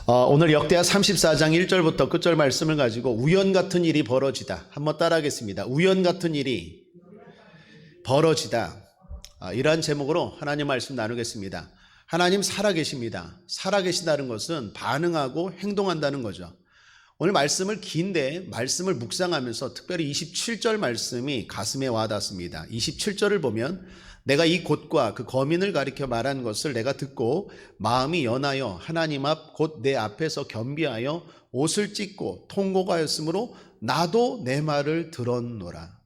오늘 역대하 34장 1절부터 끝절 말씀을 가지고 우연 같은 일이 벌어지다. 한번 따라하겠습니다. 우연 같은 일이 벌어지다. 이러한 제목으로 하나님 말씀 나누겠습니다. 하나님 살아계십니다. 살아계신다는 것은 반응하고 행동한다는 거죠. 오늘 말씀을 긴데 말씀을 묵상하면서 특별히 27절 말씀이 가슴에 와닿습니다. 27절을 보면 내가 이 곳과 그 거민을 가리켜 말한 것을 내가 듣고 마음이 연하여 하나님 앞 곧 내 앞에서 겸비하여 옷을 찢고 통곡하였으므로 나도 내 말을 들었노라.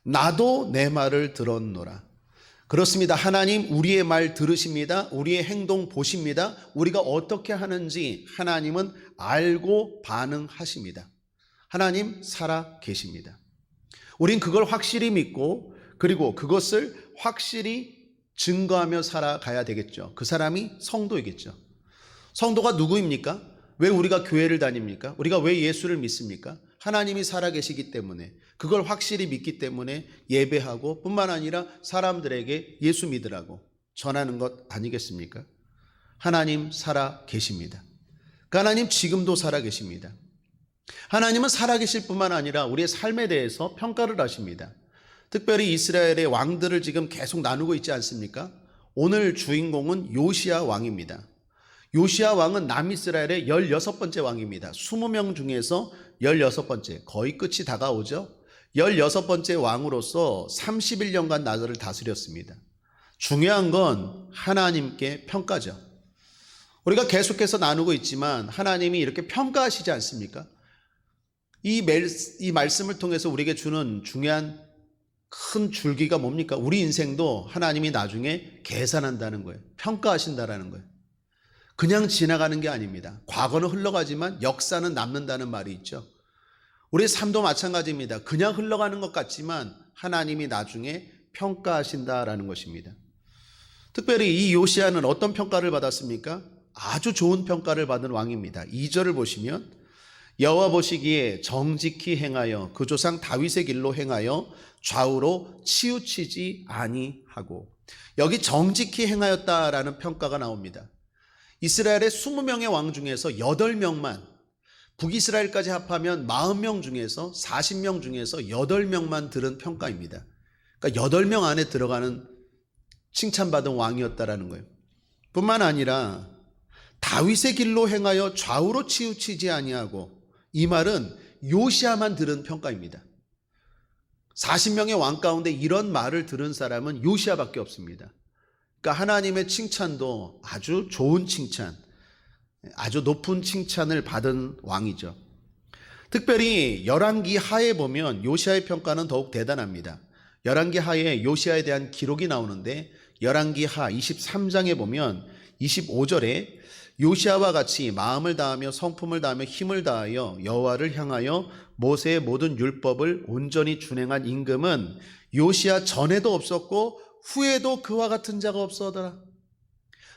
나도 내 말을 들었노라. 그렇습니다. 하나님 우리의 말 들으십니다. 우리의 행동 보십니다. 우리가 어떻게 하는지 하나님은 알고 반응하십니다. 하나님 살아 계십니다. 우린 그걸 확실히 믿고 그리고 그것을 확실히 증거하며 살아가야 되겠죠. 그 사람이 성도이겠죠. 성도가 누구입니까? 왜 우리가 교회를 다닙니까? 우리가 왜 예수를 믿습니까? 하나님이 살아계시기 때문에, 그걸 확실히 믿기 때문에 예배하고 뿐만 아니라 사람들에게 예수 믿으라고 전하는 것 아니겠습니까? 하나님 살아계십니다. 그 하나님 지금도 살아계십니다. 하나님은 살아계실 뿐만 아니라 우리의 삶에 대해서 평가를 하십니다. 특별히 이스라엘의 왕들을 지금 계속 나누고 있지 않습니까? 오늘 주인공은 요시야 왕입니다. 요시야 왕은 남이스라엘의 16번째 왕입니다. 20명 중에서 16번째, 거의 끝이 다가오죠. 16번째 왕으로서 31년간 나라를 다스렸습니다. 중요한 건 하나님께 평가죠. 우리가 계속해서 나누고 있지만 하나님이 이렇게 평가하시지 않습니까? 이 말씀을 통해서 우리에게 주는 중요한 큰 줄기가 뭡니까? 우리 인생도 하나님이 나중에 계산한다는 거예요. 평가하신다라는 거예요. 그냥 지나가는 게 아닙니다. 과거는 흘러가지만 역사는 남는다는 말이 있죠. 우리 삶도 마찬가지입니다. 그냥 흘러가는 것 같지만 하나님이 나중에 평가하신다라는 것입니다. 특별히 이 요시야는 어떤 평가를 받았습니까? 아주 좋은 평가를 받은 왕입니다. 2절을 보시면 여호와 보시기에 정직히 행하여 그 조상 다윗의 길로 행하여 좌우로 치우치지 아니하고, 여기 정직히 행하였다라는 평가가 나옵니다. 이스라엘의 20명의 왕 중에서 8명만, 북이스라엘까지 합하면 40명 중에서 40명 중에서 8명만 들은 평가입니다. 그러니까 8명 안에 들어가는 칭찬받은 왕이었다라는 거예요. 뿐만 아니라 다윗의 길로 행하여 좌우로 치우치지 아니하고, 이 말은 요시야만 들은 평가입니다. 40명의 왕 가운데 이런 말을 들은 사람은 요시야밖에 없습니다. 그러니까 하나님의 칭찬도 아주 좋은 칭찬, 아주 높은 칭찬을 받은 왕이죠. 특별히 열왕기 하에 보면 요시야의 평가는 더욱 대단합니다. 열왕기 하에 요시야에 대한 기록이 나오는데 열왕기 하 23장에 보면 25절에 요시야와 같이 마음을 다하며 성품을 다하며 힘을 다하여 여호와를 향하여 모세의 모든 율법을 온전히 준행한 임금은 요시야 전에도 없었고 후에도 그와 같은 자가 없어더라.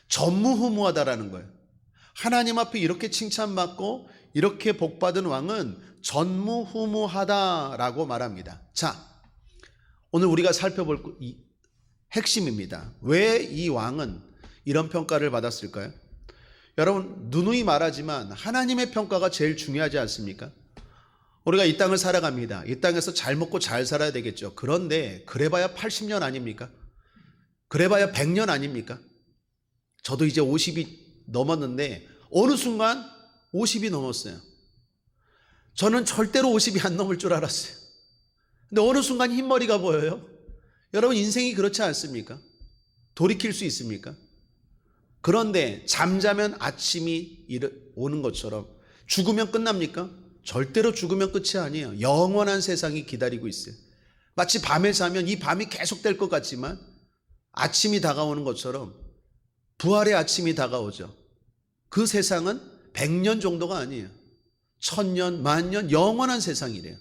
전무후무하다라는 거예요. 하나님 앞에 이렇게 칭찬받고 이렇게 복받은 왕은 전무후무하다라고 말합니다. 자, 오늘 우리가 살펴볼 이 핵심입니다. 왜 이 왕은 이런 평가를 받았을까요? 여러분, 누누이 말하지만 하나님의 평가가 제일 중요하지 않습니까? 우리가 이 땅을 살아갑니다. 이 땅에서 잘 먹고 잘 살아야 되겠죠. 그런데 그래봐야 80년 아닙니까? 그래봐야 100년 아닙니까? 저도 이제 50이 넘었는데 어느 순간 50이 넘었어요. 저는 절대로 50이 안 넘을 줄 알았어요. 근데 어느 순간 흰머리가 보여요. 여러분, 인생이 그렇지 않습니까? 돌이킬 수 있습니까? 그런데 잠자면 아침이 오는 것처럼 죽으면 끝납니까? 절대로 죽으면 끝이 아니에요. 영원한 세상이 기다리고 있어요. 마치 밤에 자면 이 밤이 계속될 것 같지만 아침이 다가오는 것처럼 부활의 아침이 다가오죠. 그 세상은 100년 정도가 아니에요. 1000년, 만년, 영원한 세상이래요.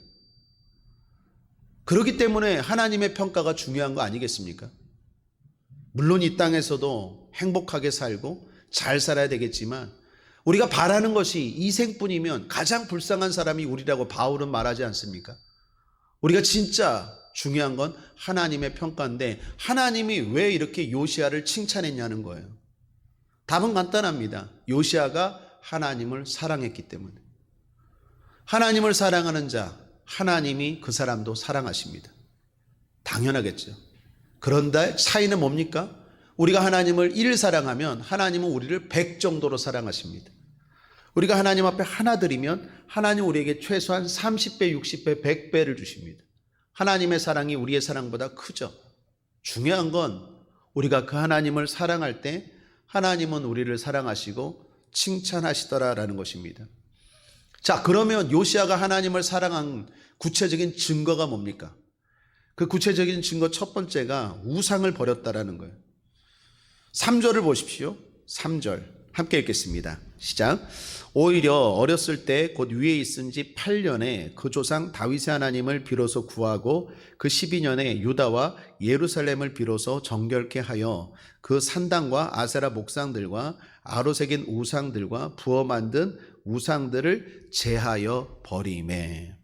그렇기 때문에 하나님의 평가가 중요한 거 아니겠습니까? 물론 이 땅에서도 행복하게 살고 잘 살아야 되겠지만 우리가 바라는 것이 이 생뿐이면 가장 불쌍한 사람이 우리라고 바울은 말하지 않습니까? 우리가 진짜 중요한 건 하나님의 평가인데 하나님이 왜 이렇게 요시야를 칭찬했냐는 거예요. 답은 간단합니다. 요시야가 하나님을 사랑했기 때문에. 하나님을 사랑하는 자, 하나님이 그 사람도 사랑하십니다. 당연하겠죠. 그런데 차이는 뭡니까? 우리가 하나님을 1 사랑하면 하나님은 우리를 100 정도로 사랑하십니다. 우리가 하나님 앞에 하나 드리면 하나님 우리에게 최소한 30배, 60배, 100배를 주십니다. 하나님의 사랑이 우리의 사랑보다 크죠. 중요한 건 우리가 그 하나님을 사랑할 때 하나님은 우리를 사랑하시고 칭찬하시더라라는 것입니다. 자, 그러면 요시야가 하나님을 사랑한 구체적인 증거가 뭡니까? 그 구체적인 증거 첫 번째가 우상을 버렸다라는 거예요. 3절을 보십시오. 3절 함께 읽겠습니다. 시작. 오히려 어렸을 때 곧 위에 있은 지 8년에 그 조상 다윗의 하나님을 비로소 구하고 그 12년에 유다와 예루살렘을 비로소 정결케 하여 그 산당과 아세라 목상들과 아로새긴 우상들과 부어 만든 우상들을 제하여 버리매.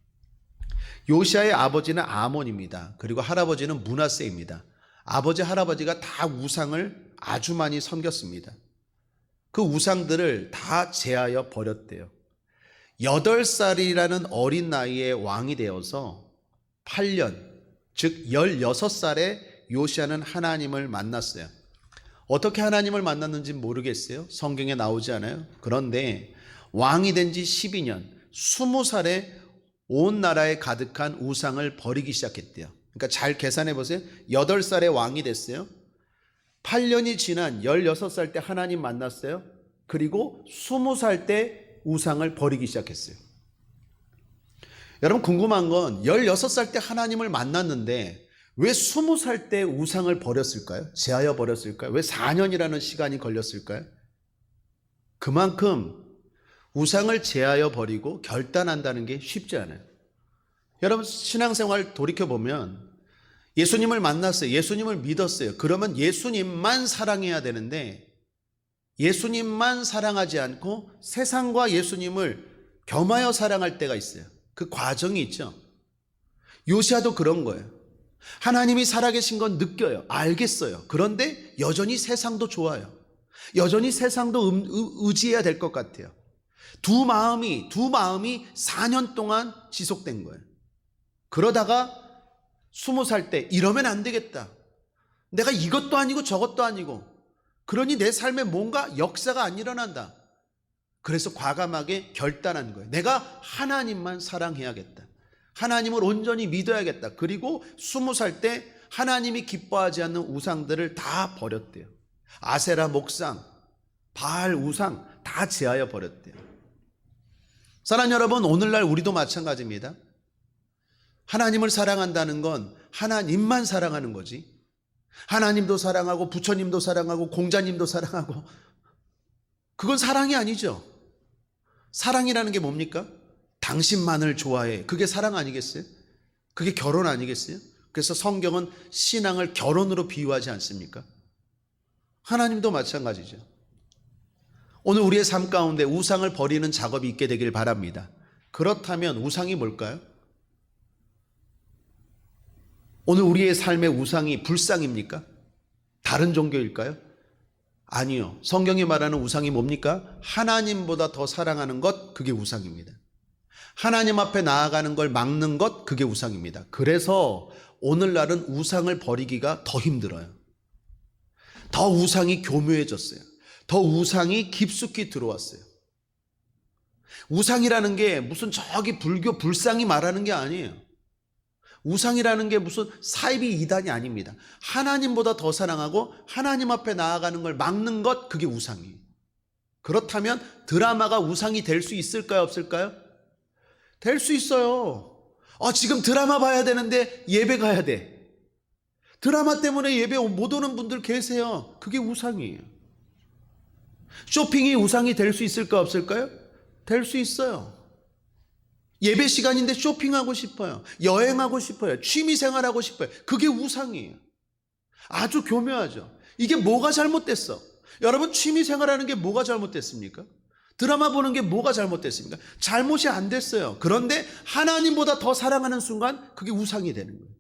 요시야의 아버지는 아몬입니다. 그리고 할아버지는 므낫세입니다. 아버지 할아버지가 다 우상을 아주 많이 섬겼습니다. 그 우상들을 다 제하여 버렸대요. 8살이라는 어린 나이에 왕이 되어서 8년, 즉 16살에 요시야는 하나님을 만났어요. 어떻게 하나님을 만났는지 모르겠어요. 성경에 나오지 않아요. 그런데 왕이 된 지 12년, 20살에 온 나라에 가득한 우상을 버리기 시작했대요. 그러니까 잘 계산해 보세요. 8살에 왕이 됐어요. 8년이 지난 16살 때 하나님 만났어요. 그리고 20살 때 우상을 버리기 시작했어요. 여러분 궁금한 건 16살 때 하나님을 만났는데 왜 20살 때 우상을 버렸을까요? 제하여 버렸을까요? 왜 4년이라는 시간이 걸렸을까요? 그만큼 우상을 제하여 버리고 결단한다는 게 쉽지 않아요. 여러분 신앙생활 돌이켜보면 예수님을 만났어요. 예수님을 믿었어요. 그러면 예수님만 사랑해야 되는데 예수님만 사랑하지 않고 세상과 예수님을 겸하여 사랑할 때가 있어요. 그 과정이 있죠. 요시야도 그런 거예요. 하나님이 살아계신 건 느껴요. 알겠어요. 그런데 여전히 세상도 좋아요. 여전히 세상도 의지해야 될 것 같아요. 두 마음이 4년 동안 지속된 거예요. 그러다가 20살 때 이러면 안 되겠다. 내가 이것도 아니고 저것도 아니고 그러니 내 삶에 뭔가 역사가 안 일어난다. 그래서 과감하게 결단한 거예요. 내가 하나님만 사랑해야겠다. 하나님을 온전히 믿어야겠다. 그리고 20살 때 하나님이 기뻐하지 않는 우상들을 다 버렸대요. 아세라 목상, 바알 우상 다 제하여 버렸대요. 사랑하는 여러분, 오늘날 우리도 마찬가지입니다. 하나님을 사랑한다는 건 하나님만 사랑하는 거지. 하나님도 사랑하고 부처님도 사랑하고 공자님도 사랑하고 그건 사랑이 아니죠. 사랑이라는 게 뭡니까? 당신만을 좋아해. 그게 사랑 아니겠어요? 그게 결혼 아니겠어요? 그래서 성경은 신앙을 결혼으로 비유하지 않습니까? 하나님도 마찬가지죠. 오늘 우리의 삶 가운데 우상을 버리는 작업이 있게 되길 바랍니다. 그렇다면 우상이 뭘까요? 오늘 우리의 삶의 우상이 불상입니까? 다른 종교일까요? 아니요. 성경이 말하는 우상이 뭡니까? 하나님보다 더 사랑하는 것, 그게 우상입니다. 하나님 앞에 나아가는 걸 막는 것, 그게 우상입니다. 그래서 오늘날은 우상을 버리기가 더 힘들어요. 더 우상이 교묘해졌어요. 더 우상이 깊숙이 들어왔어요. 우상이라는 게 무슨 저기 불교 불상이 말하는 게 아니에요. 우상이라는 게 무슨 사이비 이단이 아닙니다. 하나님보다 더 사랑하고 하나님 앞에 나아가는 걸 막는 것, 그게 우상이에요. 그렇다면 드라마가 우상이 될 수 있을까요, 없을까요? 될 수 있어요. 지금 드라마 봐야 되는데 예배 가야 돼. 드라마 때문에 예배 못 오는 분들 계세요. 그게 우상이에요. 쇼핑이 우상이 될 수 있을까, 없을까요? 될 수 있어요. 예배 시간인데 쇼핑하고 싶어요. 여행하고 싶어요. 취미생활하고 싶어요. 그게 우상이에요. 아주 교묘하죠. 이게 뭐가 잘못됐어? 여러분 취미생활하는 게 뭐가 잘못됐습니까? 드라마 보는 게 뭐가 잘못됐습니까? 잘못이 안 됐어요. 그런데 하나님보다 더 사랑하는 순간 그게 우상이 되는 거예요.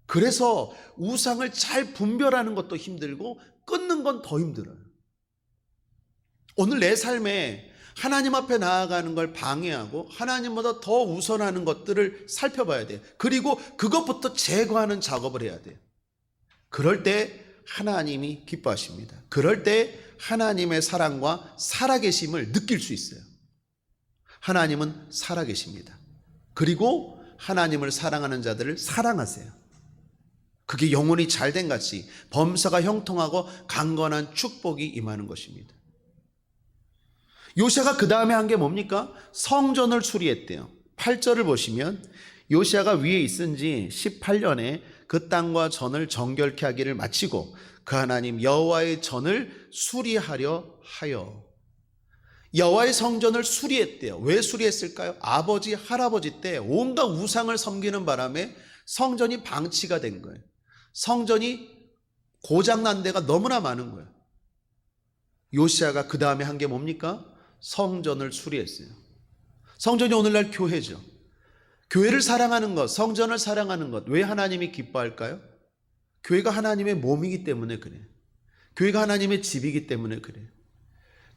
그래서 우상을 잘 분별하는 것도 힘들고 끊는 건 더 힘들어요. 오늘 내 삶에 하나님 앞에 나아가는 걸 방해하고 하나님보다 더 우선하는 것들을 살펴봐야 돼요. 그리고 그것부터 제거하는 작업을 해야 돼요. 그럴 때 하나님이 기뻐하십니다. 그럴 때 하나님의 사랑과 살아계심을 느낄 수 있어요. 하나님은 살아계십니다. 그리고 하나님을 사랑하는 자들을 사랑하세요. 그게 영혼이 잘된 같이 범사가 형통하고 강건한 축복이 임하는 것입니다. 요시아가 그 다음에 한 게 뭡니까? 성전을 수리했대요. 8절을 보시면 요시아가 위에 있은 지 18년에 그 땅과 전을 정결케 하기를 마치고 그 하나님 여호와의 전을 수리하려 하여. 여호와의 성전을 수리했대요. 왜 수리했을까요? 아버지, 할아버지 때 온갖 우상을 섬기는 바람에 성전이 방치가 된 거예요. 성전이 고장난 데가 너무나 많은 거예요. 요시아가 그 다음에 한 게 뭡니까? 성전을 수리했어요. 성전이 오늘날 교회죠. 교회를 사랑하는 것, 성전을 사랑하는 것, 왜 하나님이 기뻐할까요? 교회가 하나님의 몸이기 때문에 그래요. 교회가 하나님의 집이기 때문에 그래요.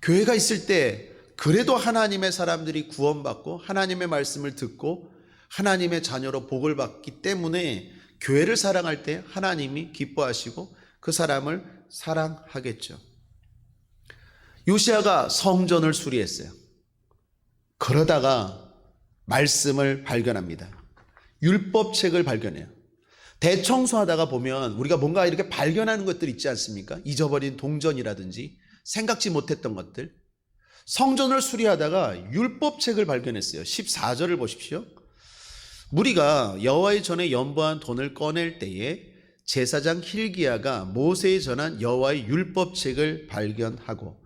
교회가 있을 때 그래도 하나님의 사람들이 구원받고 하나님의 말씀을 듣고 하나님의 자녀로 복을 받기 때문에 교회를 사랑할 때 하나님이 기뻐하시고 그 사람을 사랑하겠죠. 요시아가 성전을 수리했어요. 그러다가 말씀을 발견합니다. 율법책을 발견해요. 대청소하다가 보면 우리가 뭔가 이렇게 발견하는 것들 있지 않습니까? 잊어버린 동전이라든지 생각지 못했던 것들. 성전을 수리하다가 율법책을 발견했어요. 14절을 보십시오. 무리가 여호와의 전에 연보한 돈을 꺼낼 때에 제사장 힐기야가 모세에 전한 여호와의 율법책을 발견하고,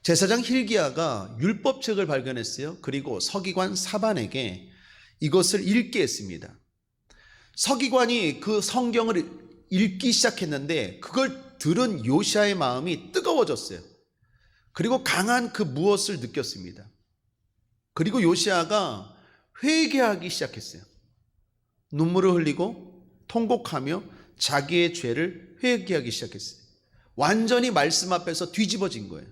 제사장 힐기야가 율법책을 발견했어요. 그리고 서기관 사반에게 이것을 읽게 했습니다. 서기관이 그 성경을 읽기 시작했는데 그걸 들은 요시아의 마음이 뜨거워졌어요. 그리고 강한 그 무엇을 느꼈습니다. 그리고 요시아가 회개하기 시작했어요. 눈물을 흘리고 통곡하며 자기의 죄를 회개하기 시작했어요. 완전히 말씀 앞에서 뒤집어진 거예요.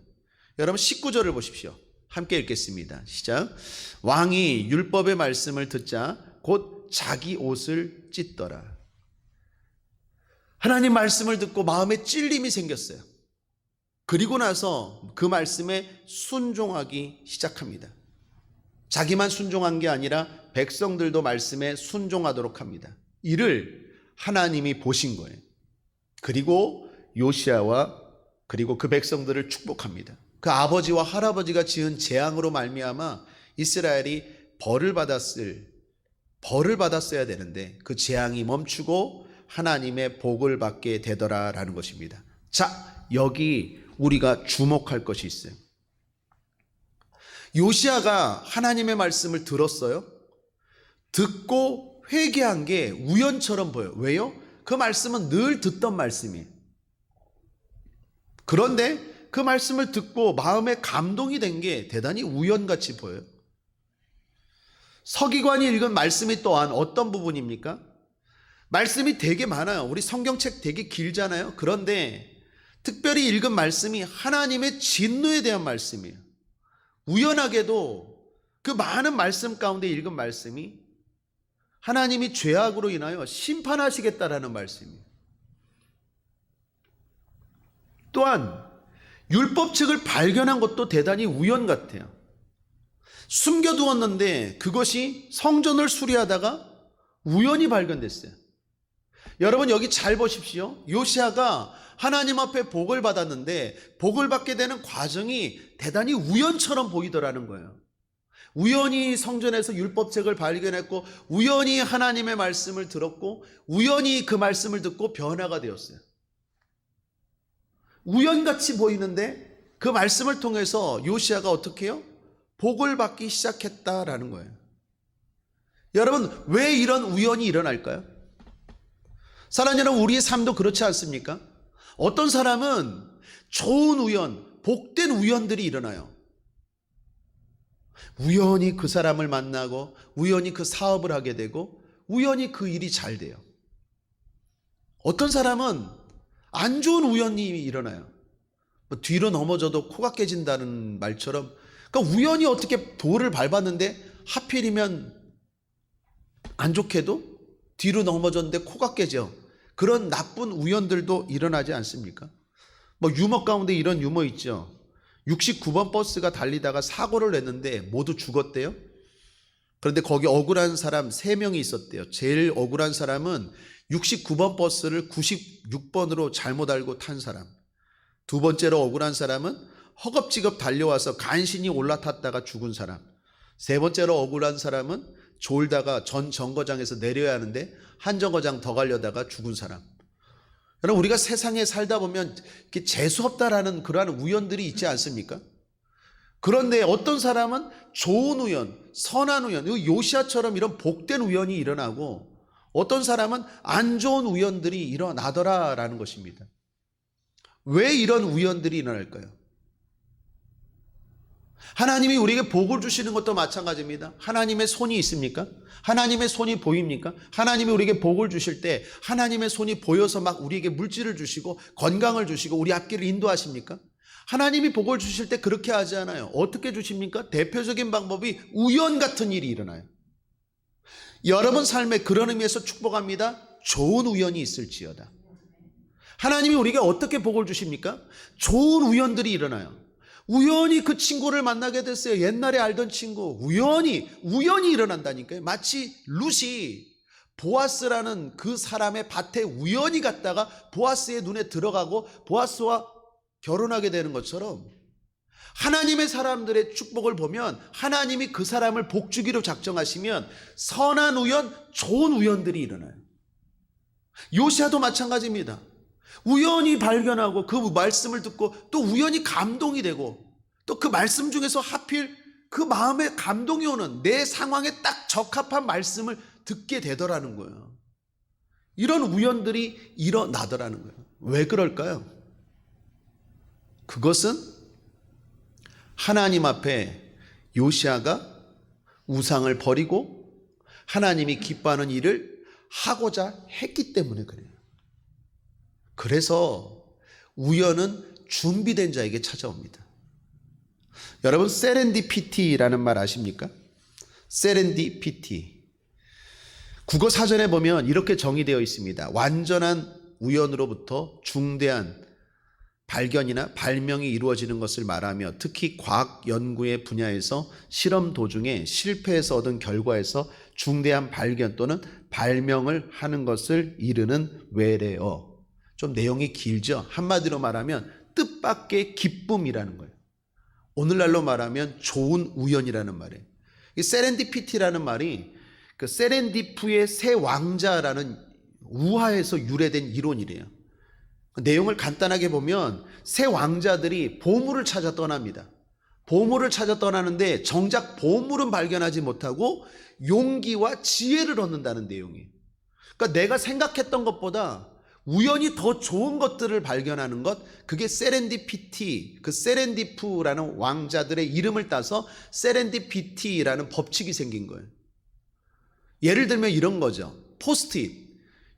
여러분 19절을 보십시오. 함께 읽겠습니다. 시작. 왕이 율법의 말씀을 듣자 곧 자기 옷을 찢더라. 하나님 말씀을 듣고 마음에 찔림이 생겼어요. 그리고 나서 그 말씀에 순종하기 시작합니다. 자기만 순종한 게 아니라 백성들도 말씀에 순종하도록 합니다. 이를 하나님이 보신 거예요. 그리고 요시아와 그리고 그 백성들을 축복합니다. 그 아버지와 할아버지가 지은 재앙으로 말미암아 이스라엘이 벌을 받았어야 되는데 그 재앙이 멈추고 하나님의 복을 받게 되더라라는 것입니다. 자, 여기 우리가 주목할 것이 있어요. 요시아가 하나님의 말씀을 들었어요. 듣고 회개한 게 우연처럼 보여요. 왜요? 그 말씀은 늘 듣던 말씀이에요. 그런데 그 말씀을 듣고 마음에 감동이 된 게 대단히 우연같이 보여요. 서기관이 읽은 말씀이 또한 어떤 부분입니까? 말씀이 되게 많아요. 우리 성경책 되게 길잖아요. 그런데 특별히 읽은 말씀이 하나님의 진노에 대한 말씀이에요. 우연하게도 그 많은 말씀 가운데 읽은 말씀이 하나님이 죄악으로 인하여 심판하시겠다라는 말씀이에요. 또한 율법책을 발견한 것도 대단히 우연 같아요. 숨겨두었는데 그것이 성전을 수리하다가 우연히 발견됐어요. 여러분 여기 잘 보십시오. 요시아가 하나님 앞에 복을 받았는데 복을 받게 되는 과정이 대단히 우연처럼 보이더라는 거예요. 우연히 성전에서 율법책을 발견했고 우연히 하나님의 말씀을 들었고 우연히 그 말씀을 듣고 변화가 되었어요. 우연같이 보이는데 그 말씀을 통해서 요시아가 어떻게 해요? 복을 받기 시작했다라는 거예요. 여러분 왜 이런 우연이 일어날까요? 사랑하는 여러분, 우리의 삶도 그렇지 않습니까? 어떤 사람은 좋은 우연, 복된 우연들이 일어나요. 우연히 그 사람을 만나고 우연히 그 사업을 하게 되고 우연히 그 일이 잘 돼요. 어떤 사람은 안 좋은 우연이 일어나요. 뒤로 넘어져도 코가 깨진다는 말처럼 그러니까 우연히 어떻게 돌을 밟았는데 하필이면 안 좋게도 뒤로 넘어졌는데 코가 깨져. 그런 나쁜 우연들도 일어나지 않습니까? 뭐 유머 가운데 이런 유머 있죠. 69번 버스가 달리다가 사고를 냈는데 모두 죽었대요. 그런데 거기 억울한 사람 3명이 있었대요. 제일 억울한 사람은 69번 버스를 96번으로 잘못 알고 탄 사람. 두 번째로 억울한 사람은 허겁지겁 달려와서 간신히 올라탔다가 죽은 사람. 세 번째로 억울한 사람은 졸다가 전 정거장에서 내려야 하는데 한 정거장 더 가려다가 죽은 사람. 여러분, 우리가 세상에 살다 보면 이렇게 재수없다라는 그러한 우연들이 있지 않습니까? 그런데 어떤 사람은 좋은 우연, 선한 우연, 요시아처럼 이런 복된 우연이 일어나고 어떤 사람은 안 좋은 우연들이 일어나더라라는 것입니다. 왜 이런 우연들이 일어날까요? 하나님이 우리에게 복을 주시는 것도 마찬가지입니다. 하나님의 손이 있습니까? 하나님의 손이 보입니까? 하나님이 우리에게 복을 주실 때 하나님의 손이 보여서 막 우리에게 물질을 주시고 건강을 주시고 우리 앞길을 인도하십니까? 하나님이 복을 주실 때 그렇게 하지 않아요. 어떻게 주십니까? 대표적인 방법이 우연 같은 일이 일어나요. 여러분 삶에 그런 의미에서 축복합니다. 좋은 우연이 있을지어다. 하나님이 우리에게 어떻게 복을 주십니까? 좋은 우연들이 일어나요. 우연히 그 친구를 만나게 됐어요. 옛날에 알던 친구. 우연히 일어난다니까요. 마치 룻이 보아스라는 그 사람의 밭에 우연히 갔다가 보아스의 눈에 들어가고 보아스와 결혼하게 되는 것처럼 하나님의 사람들의 축복을 보면 하나님이 그 사람을 복주기로 작정하시면 선한 우연, 좋은 우연들이 일어나요. 요시아도 마찬가지입니다. 우연히 발견하고 그 말씀을 듣고 또 우연히 감동이 되고 또 그 말씀 중에서 하필 그 마음에 감동이 오는 내 상황에 딱 적합한 말씀을 듣게 되더라는 거예요. 이런 우연들이 일어나더라는 거예요. 왜 그럴까요? 그것은 하나님 앞에 요시아가 우상을 버리고 하나님이 기뻐하는 일을 하고자 했기 때문에 그래요. 그래서 우연은 준비된 자에게 찾아옵니다. 여러분, 세렌디피티라는 말 아십니까? 세렌디피티. 국어 사전에 보면 이렇게 정의되어 있습니다. 완전한 우연으로부터 중대한 발견이나 발명이 이루어지는 것을 말하며 특히 과학 연구의 분야에서 실험 도중에 실패해서 얻은 결과에서 중대한 발견 또는 발명을 하는 것을 이르는 외래어. 좀 내용이 길죠. 한마디로 말하면 뜻밖의 기쁨이라는 거예요. 오늘날로 말하면 좋은 우연이라는 말이에요. 이 세렌디피티라는 말이 그 세렌디프의 새 왕자라는 우화에서 유래된 이론이래요. 내용을 간단하게 보면 새 왕자들이 보물을 찾아 떠납니다. 보물을 찾아 떠나는데 정작 보물은 발견하지 못하고 용기와 지혜를 얻는다는 내용이에요. 그러니까 내가 생각했던 것보다 우연히 더 좋은 것들을 발견하는 것, 그게 세렌디피티, 그 세렌디프라는 왕자들의 이름을 따서 세렌디피티라는 법칙이 생긴 거예요. 예를 들면 이런 거죠. 포스트잇.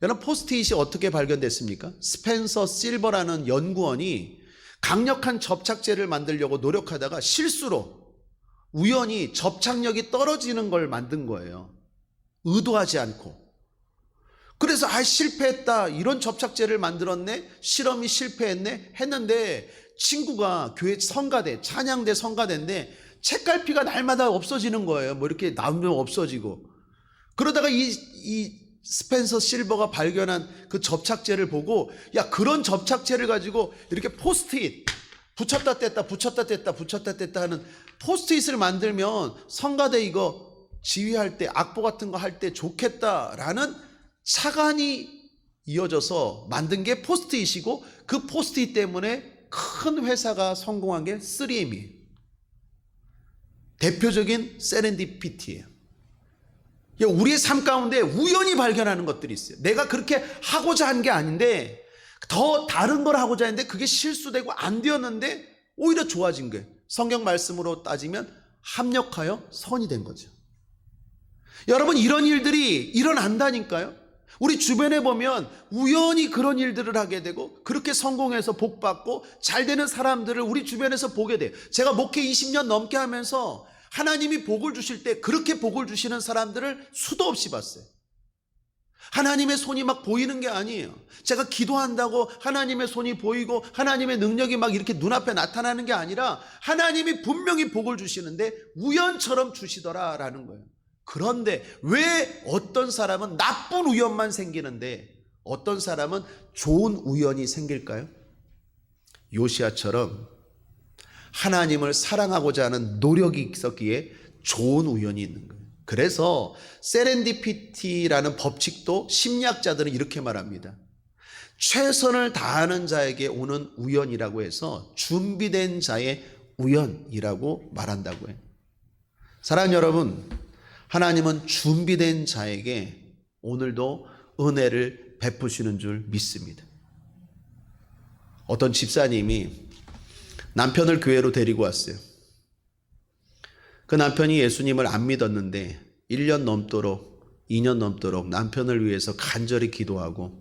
여러분, 포스트잇이 어떻게 발견됐습니까? 스펜서 실버라는 연구원이 강력한 접착제를 만들려고 노력하다가 실수로 우연히 접착력이 떨어지는 걸 만든 거예요. 의도하지 않고. 그래서 실패했다. 이런 접착제를 만들었네. 실험이 실패했네. 했는데 친구가 교회 성가대, 찬양대 성가대인데 책갈피가 날마다 없어지는 거예요. 뭐 이렇게 나오면 없어지고. 그러다가 이 스펜서 실버가 발견한 그 접착제를 보고 야, 그런 접착제를 가지고 이렇게 포스트잇 붙였다 뗐다 붙였다 뗐다 붙였다 뗐다 하는 포스트잇을 만들면 성가대 이거 지휘할 때 악보 같은 거 할 때 좋겠다라는 차관이 이어져서 만든 게 포스트잇이고 그 포스트잇 때문에 큰 회사가 성공한 게 3M이에요. 대표적인 세렌디피티예요. 우리의 삶 가운데 우연히 발견하는 것들이 있어요. 내가 그렇게 하고자 한 게 아닌데 더 다른 걸 하고자 했는데 그게 실수되고 안 되었는데 오히려 좋아진 거예요. 성경 말씀으로 따지면 합력하여 선이 된 거죠. 여러분, 이런 일들이 일어난다니까요. 우리 주변에 보면 우연히 그런 일들을 하게 되고 그렇게 성공해서 복받고 잘 되는 사람들을 우리 주변에서 보게 돼요. 제가 목회 20년 넘게 하면서 하나님이 복을 주실 때 그렇게 복을 주시는 사람들을 수도 없이 봤어요. 하나님의 손이 막 보이는 게 아니에요. 제가 기도한다고 하나님의 손이 보이고 하나님의 능력이 막 이렇게 눈앞에 나타나는 게 아니라 하나님이 분명히 복을 주시는데 우연처럼 주시더라라는 거예요. 그런데 왜 어떤 사람은 나쁜 우연만 생기는데 어떤 사람은 좋은 우연이 생길까요? 요시야처럼 하나님을 사랑하고자 하는 노력이 있었기에 좋은 우연이 있는 거예요. 그래서 세렌디피티라는 법칙도 심리학자들은 이렇게 말합니다. 최선을 다하는 자에게 오는 우연이라고 해서 준비된 자의 우연이라고 말한다고 해요. 사랑하는 여러분, 하나님은 준비된 자에게 오늘도 은혜를 베푸시는 줄 믿습니다. 어떤 집사님이 남편을 교회로 데리고 왔어요. 그 남편이 예수님을 안 믿었는데 1년 넘도록 2년 넘도록 남편을 위해서 간절히 기도하고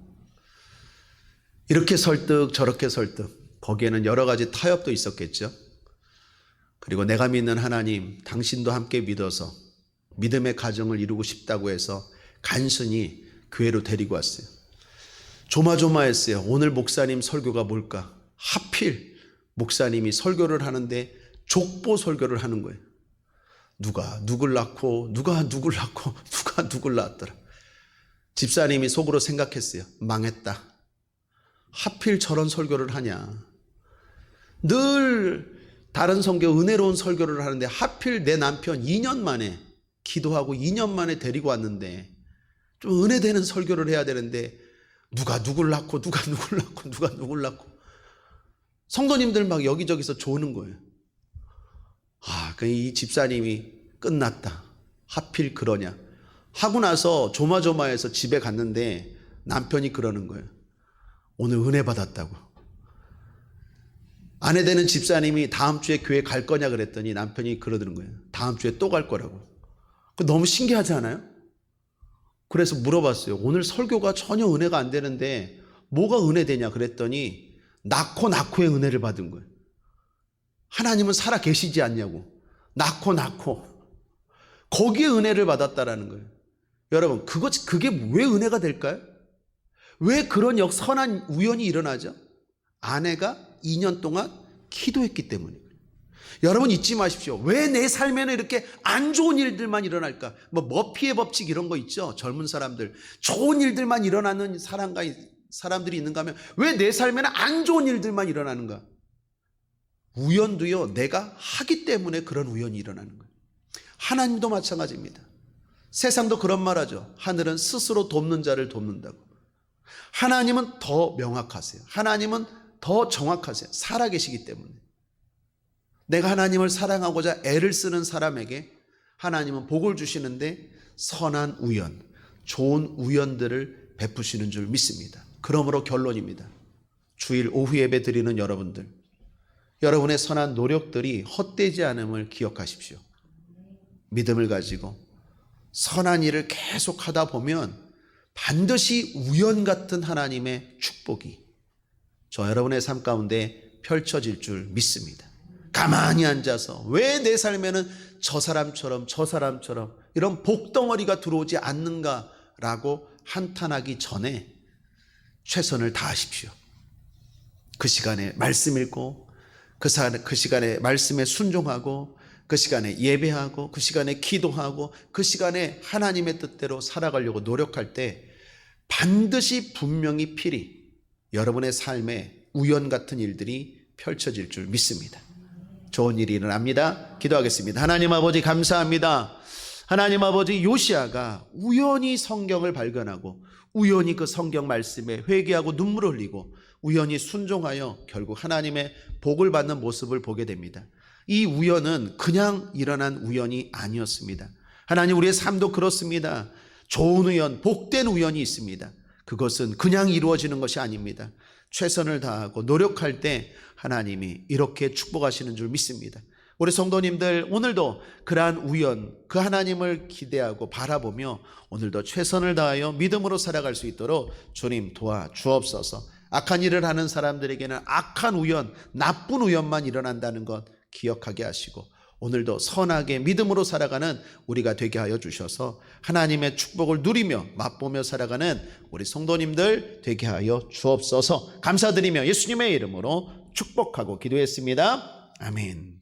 이렇게 설득 저렇게 설득, 거기에는 여러 가지 타협도 있었겠죠. 그리고 내가 믿는 하나님, 당신도 함께 믿어서 믿음의 가정을 이루고 싶다고 해서 간신히 교회로 데리고 왔어요. 조마조마했어요. 오늘 목사님 설교가 뭘까? 하필 목사님이 설교를 하는데 족보 설교를 하는 거예요. 누가 누굴 낳고 누가 누굴 낳고 누가 누굴 낳았더라. 집사님이 속으로 생각했어요. 망했다. 하필 저런 설교를 하냐. 늘 다른 성교 은혜로운 설교를 하는데 하필 내 남편 2년 만에 기도하고 2년 만에 데리고 왔는데 좀 은혜되는 설교를 해야 되는데 누가 누굴 낳고 누가 누굴 낳고 누가 누굴 낳고 성도님들 막 여기저기서 조는 거예요. 이 집사님이 끝났다. 하필 그러냐. 하고 나서 조마조마해서 집에 갔는데 남편이 그러는 거예요. 오늘 은혜 받았다고. 아내 되는 집사님이 다음 주에 교회 갈 거냐 그랬더니 남편이 그러는 거예요. 다음 주에 또 갈 거라고. 너무 신기하지 않아요? 그래서 물어봤어요. 오늘 설교가 전혀 은혜가 안 되는데 뭐가 은혜 되냐 그랬더니 낳고의 은혜를 받은 거예요. 하나님은 살아 계시지 않냐고. 낳고 거기에 은혜를 받았다라는 거예요. 여러분, 그게 왜 은혜가 될까요? 왜 그런 선한 우연이 일어나죠? 아내가 2년 동안 기도했기 때문이에요. 여러분 잊지 마십시오. 왜 내 삶에는 이렇게 안 좋은 일들만 일어날까? 머피의 법칙 이런 거 있죠. 젊은 사람들 좋은 일들만 일어나는 사람들이 있는가 하면 왜 내 삶에는 안 좋은 일들만 일어나는가? 우연도요, 내가 하기 때문에 그런 우연이 일어나는 거예요. 하나님도 마찬가지입니다. 세상도 그런 말 하죠. 하늘은 스스로 돕는 자를 돕는다고. 하나님은 더 명확하세요. 하나님은 더 정확하세요. 살아계시기 때문에. 내가 하나님을 사랑하고자 애를 쓰는 사람에게 하나님은 복을 주시는데 선한 우연, 좋은 우연들을 베푸시는 줄 믿습니다. 그러므로 결론입니다. 주일 오후 예배 드리는 여러분들, 여러분의 선한 노력들이 헛되지 않음을 기억하십시오. 믿음을 가지고 선한 일을 계속 하다 보면 반드시 우연 같은 하나님의 축복이 저 여러분의 삶 가운데 펼쳐질 줄 믿습니다. 가만히 앉아서 왜 내 삶에는 저 사람처럼 이런 복덩어리가 들어오지 않는가라고 한탄하기 전에 최선을 다하십시오. 그 시간에 말씀 읽고 그 시간에 말씀에 순종하고 그 시간에 예배하고 그 시간에 기도하고 그 시간에 하나님의 뜻대로 살아가려고 노력할 때 반드시 분명히 필히 여러분의 삶에 우연 같은 일들이 펼쳐질 줄 믿습니다. 좋은 일이 일어납니다. 기도하겠습니다. 하나님 아버지 감사합니다. 하나님 아버지, 요시야가 우연히 성경을 발견하고 우연히 그 성경 말씀에 회개하고 눈물을 흘리고 우연히 순종하여 결국 하나님의 복을 받는 모습을 보게 됩니다. 이 우연은 그냥 일어난 우연이 아니었습니다. 하나님, 우리의 삶도 그렇습니다. 좋은 우연, 복된 우연이 있습니다. 그것은 그냥 이루어지는 것이 아닙니다. 최선을 다하고 노력할 때 하나님이 이렇게 축복하시는 줄 믿습니다. 우리 성도님들 오늘도 그러한 우연, 그 하나님을 기대하고 바라보며 오늘도 최선을 다하여 믿음으로 살아갈 수 있도록 주님 도와주옵소서. 악한 일을 하는 사람들에게는 악한 우연, 나쁜 우연만 일어난다는 것 기억하게 하시고 오늘도 선하게 믿음으로 살아가는 우리가 되게 하여 주셔서 하나님의 축복을 누리며 맛보며 살아가는 우리 성도님들 되게 하여 주옵소서. 감사드리며 예수님의 이름으로 축복하고 기도했습니다. 아멘.